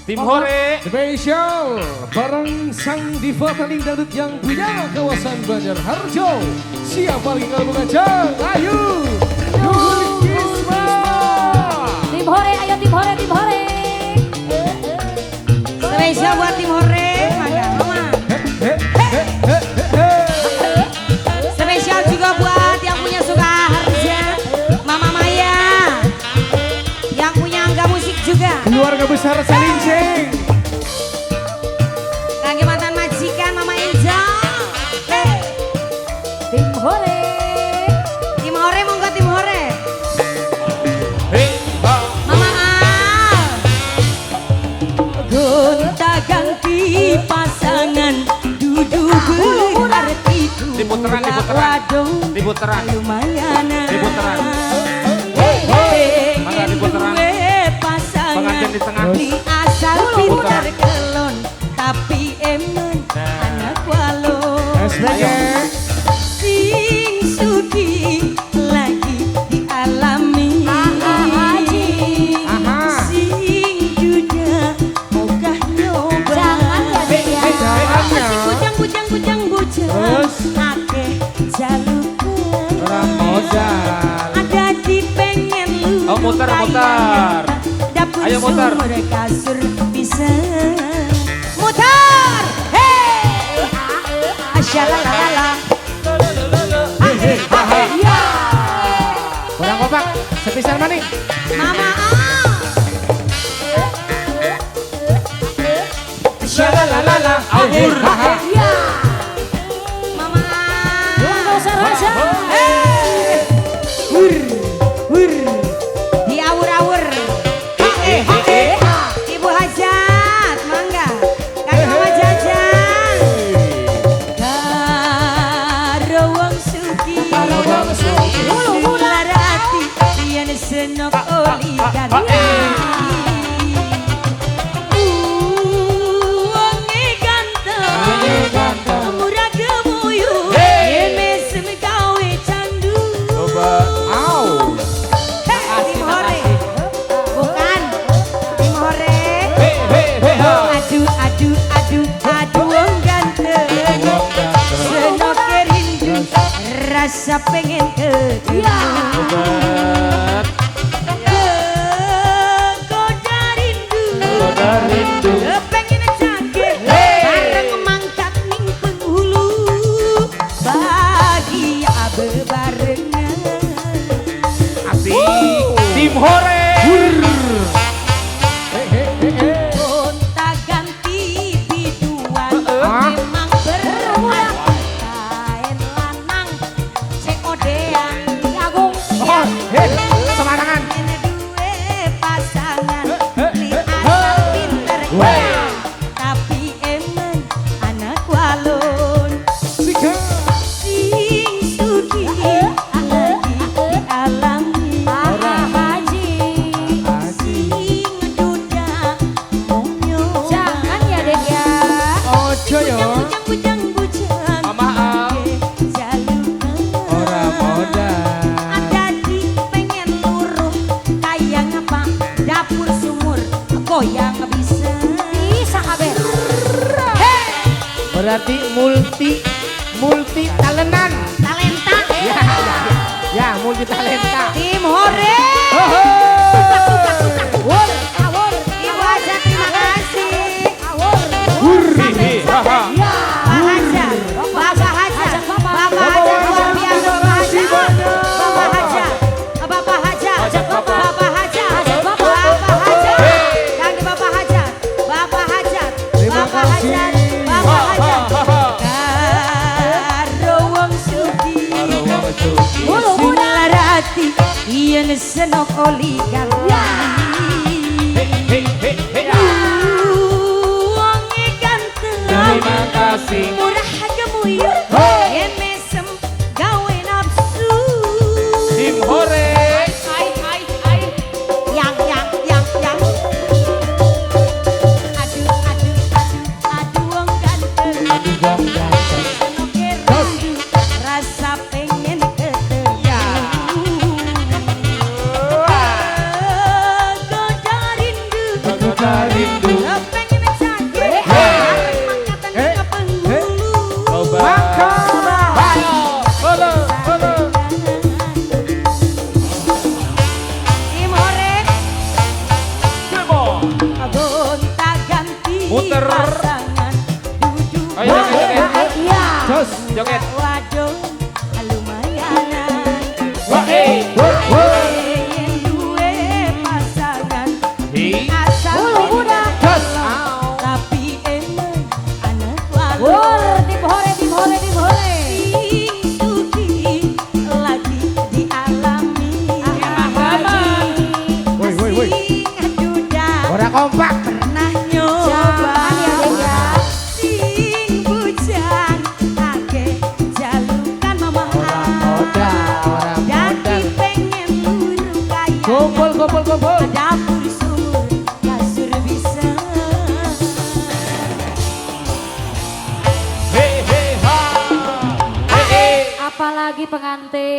Tim Hore spesial bareng sang diva paling dangdut yang punya kawasan Banjarharjo. Siapa lagi kalau bukan Jang Ayu Nurkisma. Tim Hore, ayo tim Hore, tim Hore. Spesial buat tim Hore, mama. Spesial juga buat yang punya Sukaharja, Mama Maya, yang punya Angga Musik juga. Keluarga besar Selincing. Lagi mantan majikan Mama Angel. Tim Hore. Tim Hore, monggo tim Hore. Mama Al. Gonta ganti pasangan duduk berarti Diputeran, diputeran. Lumayan. Diputeran. Mangga diputeran. Pengantin di tengah. Di asal pintar kelon tapi emen anak walon. SBG. Sing suki lagi dialami. Sing juga mogah nyoba. Jangan ya dek ya. Masih bujang akeh jalukan. Orang modal. Ada di pengen lu. Oh, muter. Dapur Ayo, muter. sumur kasur bisa. Muter. Hey. Asyalalala. Orang kompak. Spesial mana nih? Mama Syalalala. Akhir. Mama Raja. diawur-awur. Ibu Hajat, mangga. Kakak Mama Jajan. Karo wong suki. Larati yen senok oli ganti. Wonge ganteng. Murah gemuyu. Yen mesem gawe candu. Au. Tim Hore. Bukan. Tim Hore. Aduh wong ganteng. Senok rindu rasa pengen ketemu. Goda rindu. Pengen canggih bareng mangkat ning penghulu. Bahagia bebarengan. Asik. Tim Hore. Gonta ganti biduan memang berarti kain lanang cekodean jagung Semarangan. ini dua pasangan li asal pinter tapi emen anak walon Sika. sing suki lagi dialami sing duda monyo Jangan ya dek ya. Ojo yo. bujang Mama Al. jalukan Orang modal. ada di pengen luruh kayak ngapa dapur sumur goyang bisa kabeh. Berarti multi talentan. talenta Ya, multi talenta. tim Hore Awur, awur. Ibu Haja terima kasih Bapak Haja luar biasa Bapak Haja Terima kasih. karo wong suki larati yen senok oli wonge ganteng Terima kasih. murah gemuyu yen mesem gawe nafsu Tim Hore. yang aduh wong ganteng senoke rindu rasa pengen ketemu goda rindu Muter. pasangan duduk Ayo, joget. Iya. Jos. Joget. Waduh, lumayanan. Wah, Pengen duwe pasangan Hi. asal Bulu muda. Jos. tapi emang anak walu. Wur, tim hore, tim hore, tim hore. Suki lagi dialami. Woi. Ora kompak. pernah nyoba. Jangan ya, Dek, ya. Sing bujang ake jalukan mama dan pengen buru kaya Kumpul. dapur sumur kasur bisa. He he ha. He he. Apalagi pengantin.